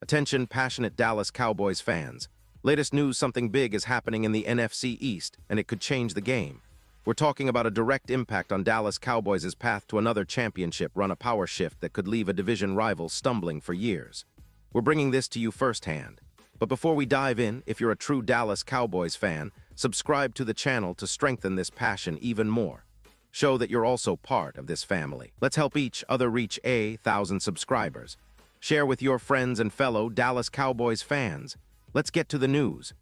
Attention, passionate Dallas Cowboys fans. Latest news, something big is happening in the NFC East, and it could change the game. We're talking about a direct impact on Dallas Cowboys' path to another championship run, a power shift that could leave a division rival stumbling for years. We're bringing this to you firsthand. But before we dive in, if you're a true Dallas Cowboys fan, subscribe to the channel to strengthen this passion even more. Show that you're also part of this family. Let's help each other reach 1,000 subscribers. Share with your friends and fellow Dallas Cowboys fans. Let's get to the news.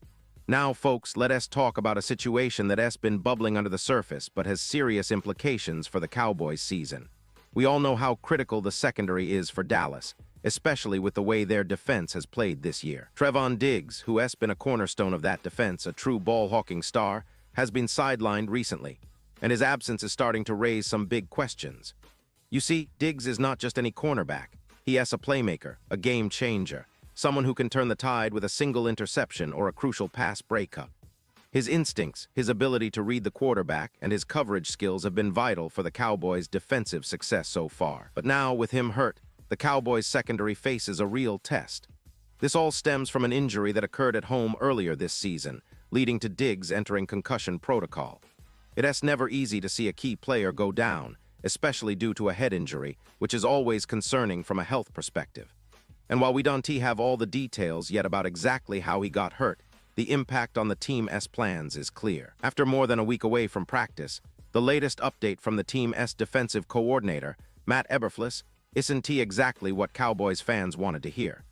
Now, folks, let us talk about a situation that has been bubbling under the surface but has serious implications for the Cowboys season. We all know how critical the secondary is for Dallas, especially with the way their defense has played this year. Trevon Diggs, who has been a cornerstone of that defense, a true ball-hawking star, has been sidelined recently, and his absence is starting to raise some big questions. You see, Diggs is not just any cornerback. He is a playmaker, a game changer, someone who can turn the tide with a single interception or a crucial pass breakup. His instincts, his ability to read the quarterback, and his coverage skills have been vital for the Cowboys' defensive success so far. But now, with him hurt, the Cowboys' secondary faces a real test. This all stems from an injury that occurred at home earlier this season, leading to Diggs entering concussion protocol. It's never easy to see a key player go down, especially due to a head injury, which is always concerning from a health perspective. And while we don't have all the details yet about exactly how he got hurt, the impact on the team's plans is clear. After more than a week away from practice, the latest update from the team's defensive coordinator, Matt Eberflus, isn't exactly what Cowboys fans wanted to hear.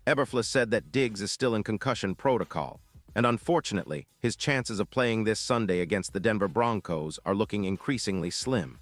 Eberflus said that Diggs is still in concussion protocol, and unfortunately, his chances of playing this Sunday against the Denver Broncos are looking increasingly slim.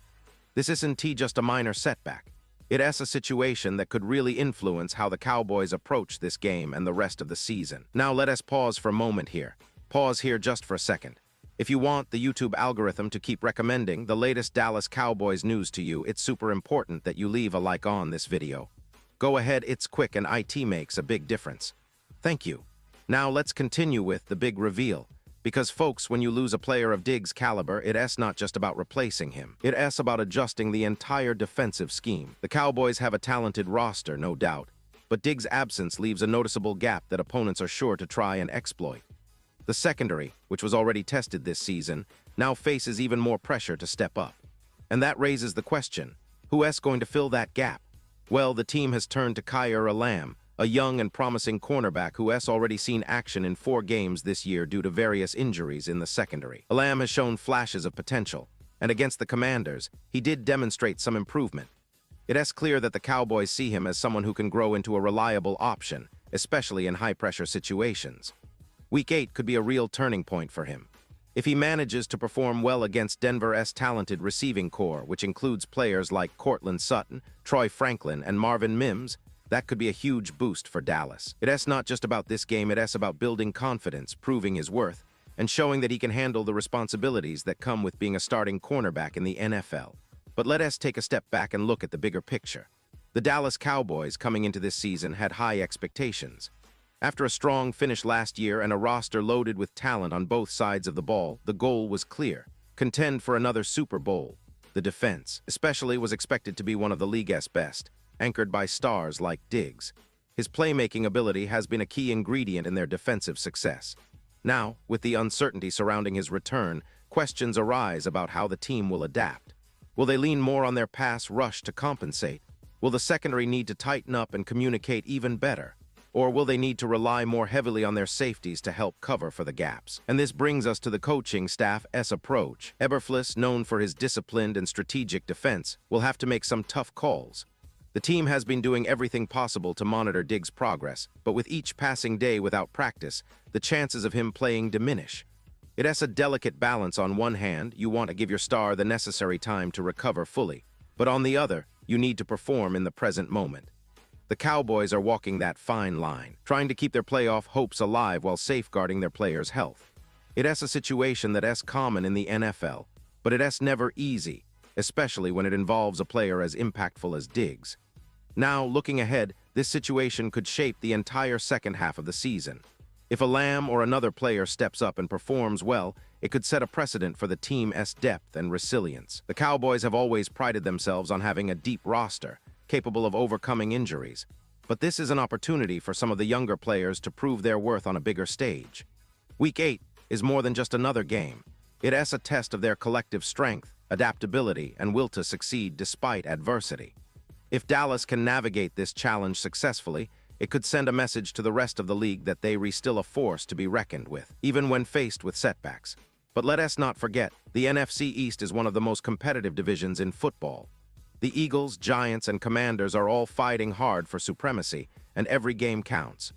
This isn't just a minor setback. It is a situation that could really influence how the Cowboys approach this game and the rest of the season. Now let us pause for a moment here. Pause here just for a second. If you want the YouTube algorithm to keep recommending the latest Dallas Cowboys news to you, it's super important that you leave a like on this video. Go ahead, it's quick and it makes a big difference. Thank you. Now let's continue with the big reveal. Because folks, when you lose a player of Diggs' caliber, it's not just about replacing him. It's about adjusting the entire defensive scheme. The Cowboys have a talented roster, no doubt, but Diggs' absence leaves a noticeable gap that opponents are sure to try and exploit. The secondary, which was already tested this season, now faces even more pressure to step up. And that raises the question, who is going to fill that gap? Well, the team has turned to Kaiir Elam, a young and promising cornerback who has already seen action in 4 games this year due to various injuries in the secondary. Elam has shown flashes of potential, and against the Commanders, he did demonstrate some improvement. It is clear that the Cowboys see him as someone who can grow into a reliable option, especially in high-pressure situations. Week 8 could be a real turning point for him. If he manages to perform well against Denver's talented receiving core, which includes players like Courtland Sutton, Troy Franklin, and Marvin Mims, that could be a huge boost for Dallas. It's not just about this game, it's about building confidence, proving his worth, and showing that he can handle the responsibilities that come with being a starting cornerback in the NFL. But let us take a step back and look at the bigger picture. The Dallas Cowboys coming into this season had high expectations. After a strong finish last year and a roster loaded with talent on both sides of the ball, the goal was clear: contend for another Super Bowl. The defense, especially, was expected to be one of the league's best, anchored by stars like Diggs. His playmaking ability has been a key ingredient in their defensive success. Now, with the uncertainty surrounding his return, questions arise about how the team will adapt. Will they lean more on their pass rush to compensate? Will the secondary need to tighten up and communicate even better? Or will they need to rely more heavily on their safeties to help cover for the gaps? And this brings us to the coaching staff's approach. Eberflus, known for his disciplined and strategic defense, will have to make some tough calls. The team has been doing everything possible to monitor Diggs' progress, but with each passing day without practice, the chances of him playing diminish. It is a delicate balance. On one hand, you want to give your star the necessary time to recover fully, but on the other, you need to perform in the present moment. The Cowboys are walking that fine line, trying to keep their playoff hopes alive while safeguarding their players' health. It is a situation that is common in the NFL, but it is never easy, especially when it involves a player as impactful as Diggs. Now, looking ahead, this situation could shape the entire second half of the season. If Elam or another player steps up and performs well, it could set a precedent for the team's depth and resilience. The Cowboys have always prided themselves on having a deep roster, capable of overcoming injuries. But this is an opportunity for some of the younger players to prove their worth on a bigger stage. Week 8 is more than just another game. It's a test of their collective strength, adaptability, and will to succeed despite adversity. If Dallas can navigate this challenge successfully, it could send a message to the rest of the league that they're still a force to be reckoned with, even when faced with setbacks. But let us not forget, the NFC East is one of the most competitive divisions in football. The Eagles, Giants, and Commanders are all fighting hard for supremacy, and every game counts.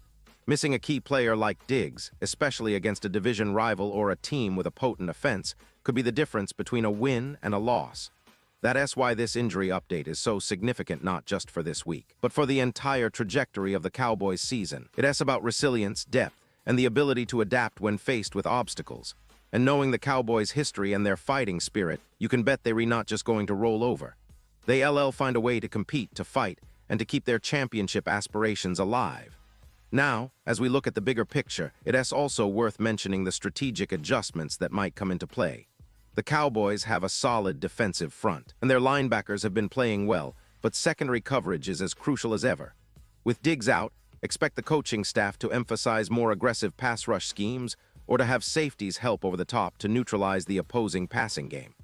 Missing a key player like Diggs, especially against a division rival or a team with a potent offense, could be the difference between a win and a loss. That's why this injury update is so significant, not just for this week, but for the entire trajectory of the Cowboys season. It's about resilience, depth, and the ability to adapt when faced with obstacles. And knowing the Cowboys' history and their fighting spirit, you can bet they're not just going to roll over. They'll find a way to compete, to fight, and to keep their championship aspirations alive. Now, as we look at the bigger picture, it's also worth mentioning the strategic adjustments that might come into play. The Cowboys have a solid defensive front, and their linebackers have been playing well, but secondary coverage is as crucial as ever. With Diggs out, expect the coaching staff to emphasize more aggressive pass rush schemes or to have safeties help over the top to neutralize the opposing passing game.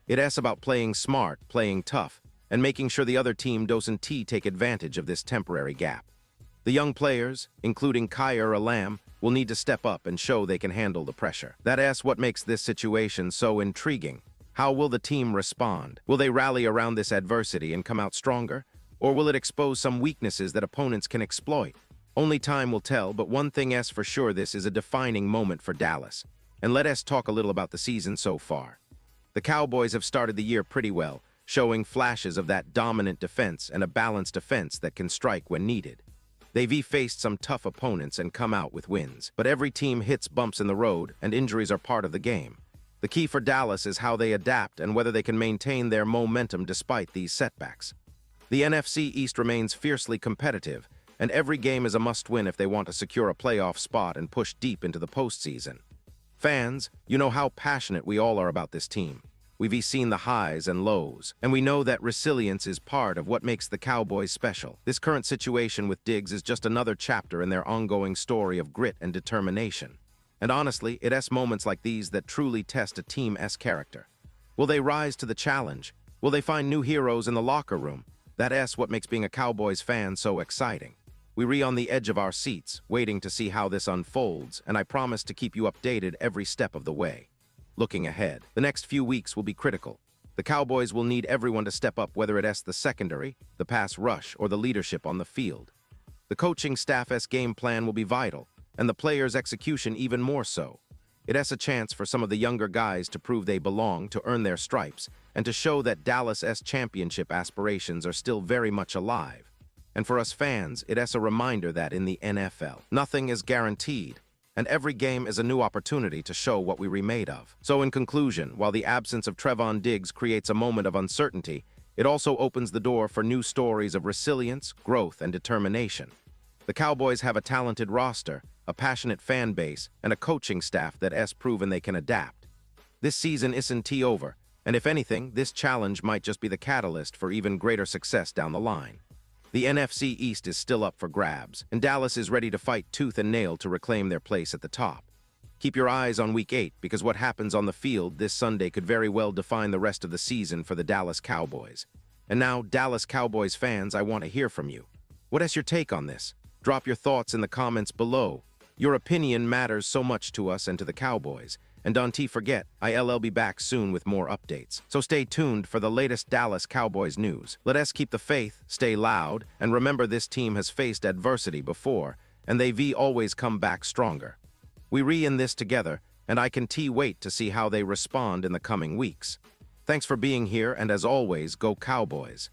It's about playing smart, playing tough, and making sure the other team doesn't take advantage of this temporary gap. The young players, including Kyer Alam, will need to step up and show they can handle the pressure. That's what makes this situation so intriguing. How will the team respond? Will they rally around this adversity and come out stronger? Or will it expose some weaknesses that opponents can exploit? Only time will tell, but one thing is for sure, this is a defining moment for Dallas. And let us talk a little about the season so far. The Cowboys have started the year pretty well, showing flashes of that dominant defense and a balanced offense that can strike when needed. They've faced some tough opponents and come out with wins, but every team hits bumps in the road, and injuries are part of the game. The key for Dallas is how they adapt and whether they can maintain their momentum despite these setbacks. The NFC East remains fiercely competitive, and every game is a must-win if they want to secure a playoff spot and push deep into the postseason. Fans, you know how passionate we all are about this team. We've seen the highs and lows, and we know that resilience is part of what makes the Cowboys special. This current situation with Diggs is just another chapter in their ongoing story of grit and determination. And honestly, it's moments like these that truly test a team's character. Will they rise to the challenge? Will they find new heroes in the locker room? That's what makes being a Cowboys fan so exciting. We're on the edge of our seats, waiting to see how this unfolds, and I promise to keep you updated every step of the way. Looking ahead, the next few weeks will be critical. The Cowboys will need everyone to step up, whether it's the secondary, the pass rush, or the leadership on the field. The coaching staff's game plan will be vital, and the players' execution even more so. It's a chance for some of the younger guys to prove they belong, to earn their stripes, and to show that Dallas's championship aspirations are still very much alive. And for us fans, it's a reminder that in the NFL, nothing is guaranteed, and every game is a new opportunity to show what we're made of. So in conclusion, while the absence of Trevon Diggs creates a moment of uncertainty, it also opens the door for new stories of resilience, growth, and determination. The Cowboys have a talented roster, a passionate fan base, and a coaching staff that's proven they can adapt. This season isn't over, and if anything, this challenge might just be the catalyst for even greater success down the line. The NFC East is still up for grabs, and Dallas is ready to fight tooth and nail to reclaim their place at the top. Keep your eyes on Week 8, because what happens on the field this Sunday could very well define the rest of the season for the Dallas Cowboys. And now, Dallas Cowboys fans, I want to hear from you. What is your take on this? Drop your thoughts in the comments below. Your opinion matters so much to us and to the Cowboys. And don't forget, I'll be back soon with more updates. So stay tuned for the latest Dallas Cowboys news. Let us keep the faith, stay loud, and remember this team has faced adversity before, and they've always come back stronger. We're in this together, and I can't wait to see how they respond in the coming weeks. Thanks for being here, and as always, go Cowboys.